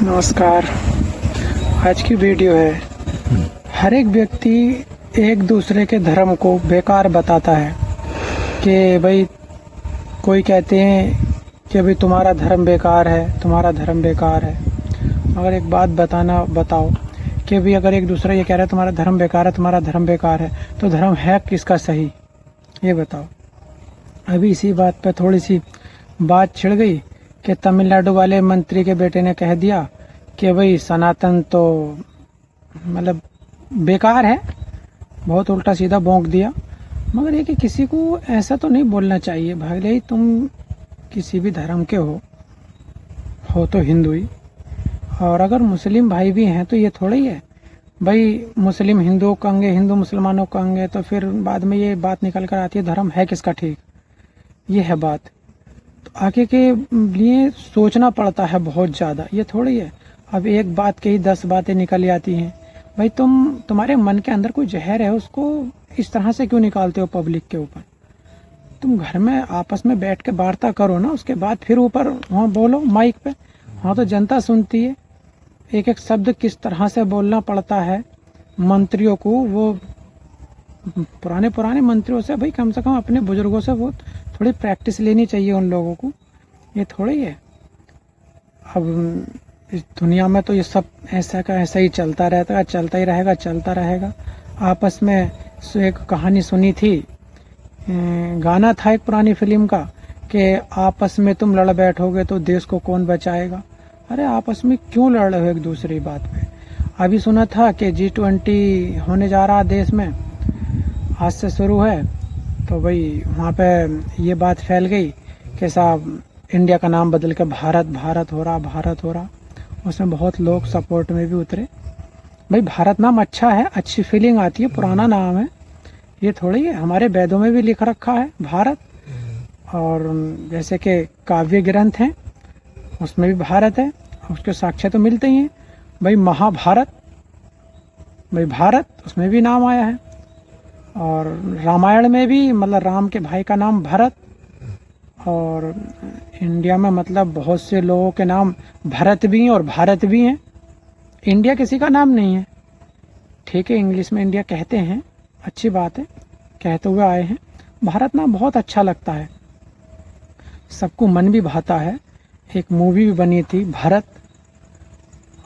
नमस्कार। आज की वीडियो है, हर एक व्यक्ति एक दूसरे के धर्म को बेकार बताता है कि भाई कोई कहते हैं कि भाई तुम्हारा धर्म बेकार है, तुम्हारा धर्म बेकार है। मगर एक बात बताओ कि भाई अगर एक दूसरा ये कह रहा है तुम्हारा धर्म बेकार है, तुम्हारा धर्म बेकार है, तो धर्म है किसका सही, ये बताओ। अभी इसी बात पे थोड़ी सी बात छिड़ गई कि तमिलनाडु वाले मंत्री के बेटे ने कह दिया कि भाई सनातन तो मतलब बेकार है, बहुत उल्टा सीधा भौंक दिया। मगर ये कि किसी को ऐसा तो नहीं बोलना चाहिए, भले ही तुम किसी भी धर्म के हो तो हिंदू ही, और अगर मुस्लिम भाई भी हैं तो ये थोड़ा ही है भाई मुस्लिम हिंदुओं को कहेंगे, हिंदू मुसलमानों को कहेंगे, तो फिर बाद में ये बात निकल कर आती है धर्म है किसका ठीक। ये है बात। तो आगे के लिए सोचना पड़ता है बहुत ज़्यादा, ये थोड़ी है अब एक बात के ही 10 बातें निकल आती हैं। भाई तुम्हारे मन के अंदर कोई जहर है, उसको इस तरह से क्यों निकालते हो पब्लिक के ऊपर। तुम घर में आपस में बैठ के वार्ता करो ना, उसके बाद फिर ऊपर वहाँ बोलो माइक पे, वहाँ तो जनता सुनती है। एक एक शब्द किस तरह से बोलना पड़ता है मंत्रियों को, वो पुराने मंत्रियों से भाई कम से कम अपने बुजुर्गों से वो थोड़ी प्रैक्टिस लेनी चाहिए उन लोगों को, ये थोड़ी है। अब इस दुनिया में तो ये सब ऐसा का ऐसा ही चलता रहता है, चलता ही रहेगा, चलता रहेगा। आपस में एक कहानी सुनी थी, गाना था एक पुरानी फिल्म का कि आपस में तुम लड़ बैठोगे तो देश को कौन बचाएगा। अरे आपस में क्यों लड़ रहे हो एक दूसरी बात पे। अभी सुना था कि G20 होने जा रहा देश में, आज से शुरू है, तो भाई वहाँ पे ये बात फैल गई कि साहब इंडिया का नाम बदल के भारत हो रहा। उसमें बहुत लोग सपोर्ट में भी उतरे। भाई भारत नाम अच्छा है, अच्छी फीलिंग आती है, पुराना नाम है, ये थोड़ी है। हमारे वेदों में भी लिख रखा है भारत, और जैसे कि काव्य ग्रंथ हैं उसमें भी भारत है, उसके साक्ष्य तो मिलते ही हैं। भाई महाभारत, भाई भारत उसमें भी नाम आया है, और रामायण में भी मतलब राम के भाई का नाम भरत, और इंडिया में मतलब बहुत से लोगों के नाम भरत भी हैं और भारत भी हैं। इंडिया किसी का नाम नहीं है, ठीक है, इंग्लिश में इंडिया कहते हैं, अच्छी बात है, कहते हुए आए हैं। भारत नाम बहुत अच्छा लगता है, सबको मन भी भाता है। एक मूवी भी बनी थी भारत,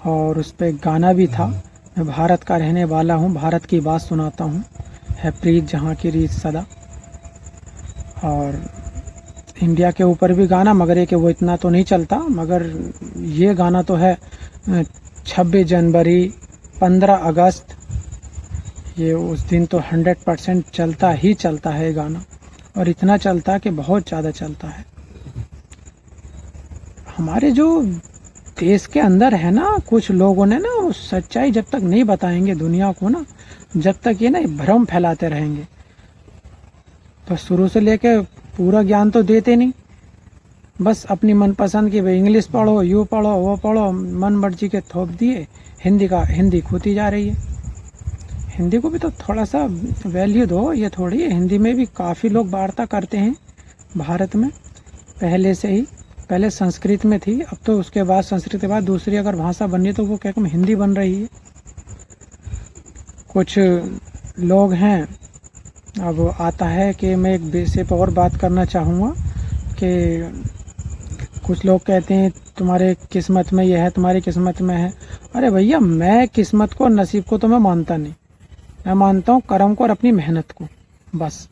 और उस पर गाना भी था, मैं भारत का रहने वाला हूँ, भारत की बात सुनाता हूँ, है प्रीत जहाँ की रीत सदा। और इंडिया के ऊपर भी गाना, मगर ये कि वो इतना तो नहीं चलता, मगर ये गाना तो है 26 जनवरी 15 अगस्त, ये उस दिन तो 100% चलता ही चलता है गाना, और इतना चलता है कि बहुत ज़्यादा चलता है। हमारे जो देश के अंदर है ना, कुछ लोगों ने ना वो सच्चाई जब तक नहीं बताएंगे दुनिया को ना, जब तक ये ना भ्रम फैलाते रहेंगे। तो शुरू से लेके पूरा ज्ञान तो देते नहीं, बस अपनी मनपसंद की भाई इंग्लिश पढ़ो, यू पढ़ो, वो पढ़ो, मन मर्जी के थोप दिए। हिंदी खोती जा रही है। हिंदी को भी तो थोड़ा सा वैल्यू दो, ये थोड़ी है। हिंदी में भी काफ़ी लोग वार्ता करते हैं भारत में, पहले से ही। पहले संस्कृत में थी, अब तो उसके बाद संस्कृत के बाद दूसरी अगर भाषा बननी तो वो क्या कम हिंदी बन रही है। कुछ लोग हैं, अब आता है कि मैं एक विषय पर और बात करना चाहूँगा कि कुछ लोग कहते हैं तुम्हारे किस्मत में यह है, तुम्हारी किस्मत में है। अरे भैया, मैं किस्मत को नसीब को तो मैं मानता नहीं, मैं मानता हूँ कर्म को और अपनी मेहनत को, बस।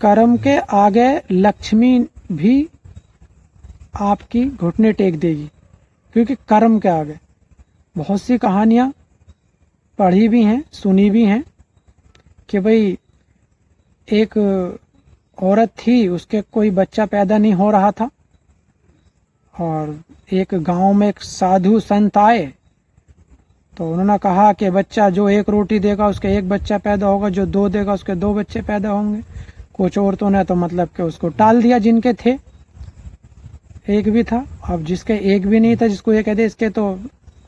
कर्म के आगे लक्ष्मी भी आपकी घुटने टेक देगी, क्योंकि कर्म के आगे बहुत सी कहानियाँ पढ़ी भी हैं, सुनी भी हैं कि भाई एक औरत थी, उसके कोई बच्चा पैदा नहीं हो रहा था, और एक गांव में एक साधु संत आए, तो उन्होंने कहा कि बच्चा जो 1 रोटी देगा उसके 1 बच्चा पैदा होगा, जो 2 देगा उसके 2 बच्चे पैदा होंगे। कुछ औरतों ने तो मतलब कि उसको टाल दिया, जिनके थे 1 भी था। अब जिसके 1 भी नहीं था, जिसको ये कह दे इसके तो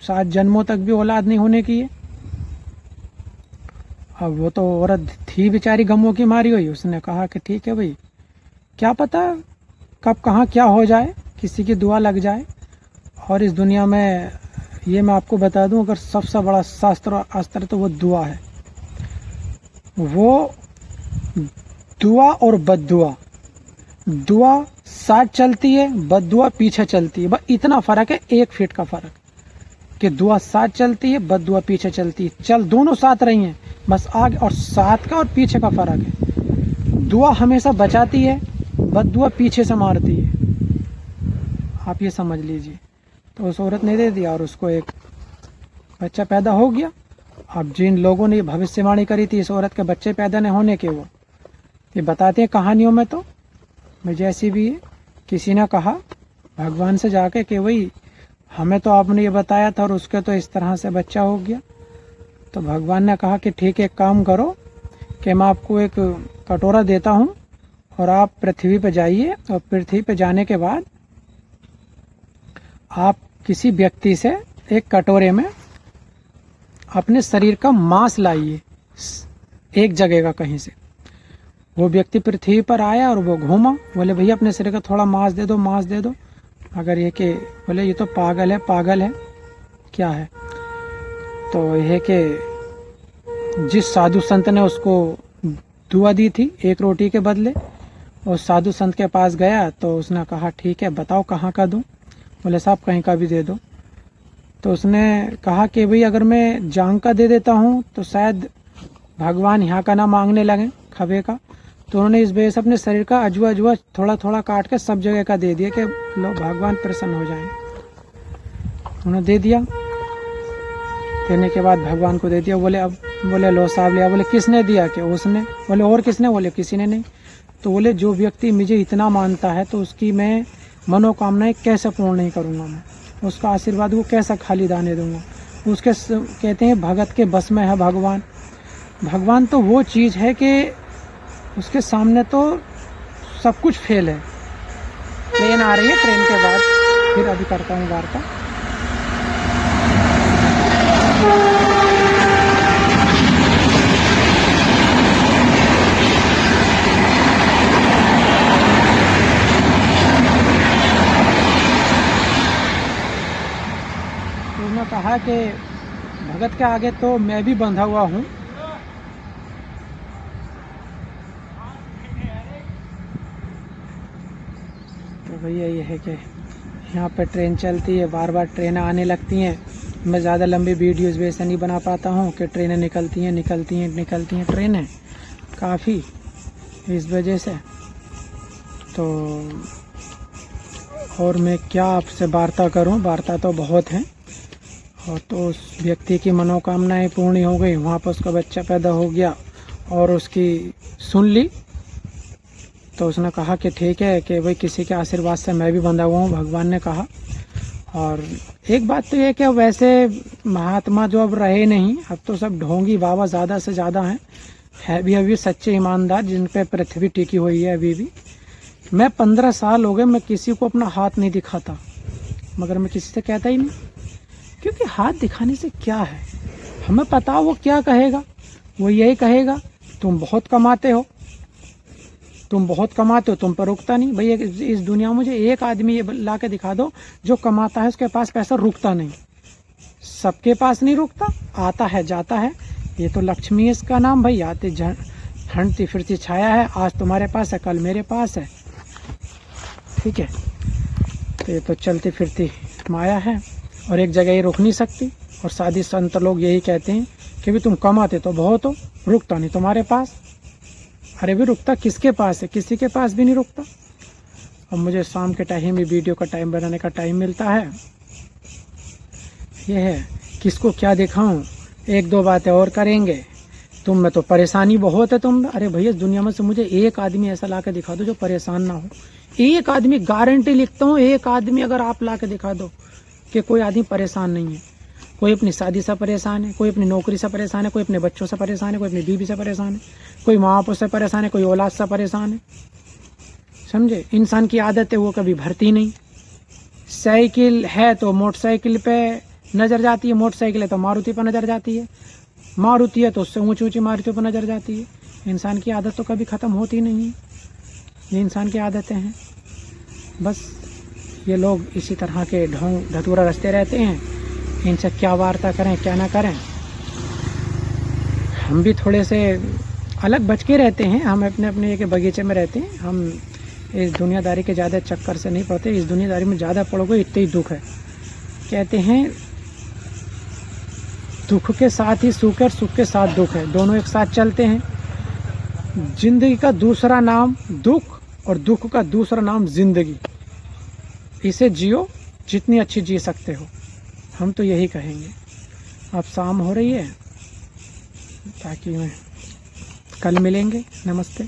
7 जन्मों तक भी औलाद नहीं होने की है। अब वो तो औरत थी बेचारी गमों की मारी हुई, उसने कहा कि ठीक है भाई, क्या पता कब कहाँ क्या हो जाए, किसी की दुआ लग जाए। और इस दुनिया में ये मैं आपको बता दूं, अगर सबसे बड़ा शास्त्र और अस्त्र तो वो दुआ है। वो दुआ और बद्दुआ, दुआ साथ चलती है, बद्दुआ पीछे चलती है। बस इतना फ़र्क है, 1 फीट का फ़र्क, कि दुआ साथ चलती है, बद्दुआ पीछे चलती है। चल दोनों साथ रही हैं, बस आगे और साथ का और पीछे का फ़र्क है। दुआ हमेशा बचाती है, बद्दुआ पीछे से मारती है। आप ये समझ लीजिए। तो उस औरत ने दे दिया और उसको एक बच्चा पैदा हो गया। अब जिन लोगों ने भविष्यवाणी करी थी इस औरत के बच्चे पैदा नहीं होने के, वो ये बताते हैं कहानियों में, तो मैं जैसी भी है, किसी ने कहा भगवान से जाके कि वही हमें तो आपने ये बताया था और उसके तो इस तरह से बच्चा हो गया। तो भगवान ने कहा कि ठीक है, एक काम करो कि मैं आपको एक कटोरा देता हूँ और आप पृथ्वी पर जाइए, और पृथ्वी पर जाने के बाद आप किसी व्यक्ति से एक कटोरे में अपने शरीर का मांस लाइए, एक जगह का कहीं से। वो व्यक्ति पृथ्वी पर आया और वो घूमा, बोले भैया अपने शरीर का थोड़ा मांस दे दो, मांस दे दो। अगर ये कि बोले ये तो पागल है, पागल है, क्या है? तो यह कि जिस साधु संत ने उसको दुआ दी थी 1 रोटी के बदले, उस साधु संत के पास गया तो उसने कहा ठीक है, बताओ कहाँ का दूँ? बोले साहब कहीं का भी दे दो। तो उसने कहा कि भाई अगर मैं जांग का दे देता हूँ तो शायद भगवान यहाँ का ना मांगने लगे, खबे का। तो उन्होंने इस वजह से अपने शरीर का अजवा अजवा थोड़ा थोड़ा काट के सब जगह का दे दिया कि लो भगवान प्रसन्न हो जाएं। उन्होंने दे दिया, देने के बाद भगवान को दे दिया। बोले अब, बोले लो साहब लिया। बोले किसने दिया? कि उसने। बोले और किसने? बोले किसी ने नहीं। तो बोले जो व्यक्ति मुझे इतना मानता है तो उसकी मैं मनोकामनाएं कैसे पूर्ण नहीं करूँगा, मैं उसका आशीर्वाद को कैसा खाली दाने दूंगा। उसके कहते हैं भगत के बस में है भगवान। भगवान तो वो चीज़ है कि उसके सामने तो सब कुछ फेल है। ट्रेन आ रही है, ट्रेन के बाद फिर अभी करता हूँ वार्ता। उन्होंने कहा कि भगत के आगे तो मैं भी बंधा हुआ हूँ। तो भैया ये है कि यहाँ पे ट्रेन चलती है, बार बार ट्रेनें आने लगती हैं। मैं ज़्यादा लंबी वीडियोज़ वैसे नहीं बना पाता हूँ कि ट्रेनें निकलती हैं ट्रेनें काफ़ी, इस वजह से। तो और मैं क्या आपसे वार्ता करूँ, वार्ता तो बहुत है। और तो उस व्यक्ति की मनोकामनाएं पूर्ण हो गई, वहाँ पर उसका बच्चा पैदा हो गया और उसकी सुन ली। तो उसने कहा कि ठीक है कि भाई किसी के आशीर्वाद से मैं भी बंधा हुआ हूँ, भगवान ने कहा। और एक बात तो ये कि वैसे महात्मा जो अब रहे नहीं, अब तो सब ढोंगी बाबा ज़्यादा से ज़्यादा हैं, है भी अभी सच्चे ईमानदार जिन पे पृथ्वी टिकी हुई है अभी भी। मैं 15 साल हो गए, मैं किसी को अपना हाथ नहीं दिखाता, मगर मैं किसी से कहता ही नहीं, क्योंकि हाथ दिखाने से क्या है? हमें पता वो क्या कहेगा, वो यही कहेगा तुम बहुत कमाते हो, तुम बहुत कमाते हो, तुम पर रुकता नहीं। भैया इस दुनिया में मुझे एक आदमी ये ला के दिखा दो जो कमाता है, उसके पास पैसा रुकता नहीं। सबके पास नहीं रुकता, आता है जाता है। ये तो लक्ष्मी है इसका नाम भाई, आते हंटती फिरती छाया है, आज तुम्हारे पास है कल मेरे पास है, ठीक है। तो ये तो चलती फिरती माया है और एक जगह ये रुक नहीं सकती। और साधी संत लोग यही कहते हैं कि भी तुम कमाते तो बहुत हो, रुकता नहीं तुम्हारे पास। अरे भी रुकता किसके पास है? किसी के पास भी नहीं रुकता। अब मुझे शाम के टाइम ही वीडियो का टाइम बनाने का टाइम मिलता है। ये है, किसको क्या दिखाऊं, 1-2 बातें और करेंगे। तुम में तो परेशानी बहुत है तुम। अरे भैया दुनिया में से मुझे एक आदमी ऐसा ला के दिखा दो जो परेशान ना हो। एक आदमी, गारंटी लिखता हूँ, एक आदमी अगर आप ला के दिखा दो कि कोई आदमी परेशान नहीं है। कोई अपनी शादी से परेशान है, कोई अपनी नौकरी से परेशान है, कोई अपने बच्चों से परेशान है, कोई अपनी बीवी से परेशान है, कोई माँ बाप से परेशान है, कोई औलाद से परेशान है। समझे? इंसान की आदत है वो कभी भरती नहीं। साइकिल है तो मोटरसाइकिल पे नज़र जाती है, मोटरसाइकिल है तो मारुति पर नज़र जाती है, मारुति है तो उससे ऊँची ऊँची मारुति पर नज़र जाती है। इंसान की आदत तो कभी ख़त्म होती नहीं है। ये इंसान की आदतें हैं। बस ये लोग इसी तरह के ढोंग धतूरा रचते रहते हैं, इनसे क्या वार्ता करें क्या ना करें। हम भी थोड़े से अलग बच के रहते हैं, हम अपने अपने एक बगीचे में रहते हैं। हम इस दुनियादारी के ज़्यादा चक्कर से नहीं पड़ते, इस दुनियादारी में ज़्यादा पड़ोगे इतने ही दुख है। कहते हैं दुख के साथ ही सुख है और सुख के साथ दुख है, दोनों एक साथ चलते हैं। जिंदगी का दूसरा नाम दुख और दुख का दूसरा नाम जिंदगी। इसे जियो जितनी अच्छी जी सकते हो, हम तो यही कहेंगे। अब शाम हो रही है, ताकि कल मिलेंगे। नमस्ते।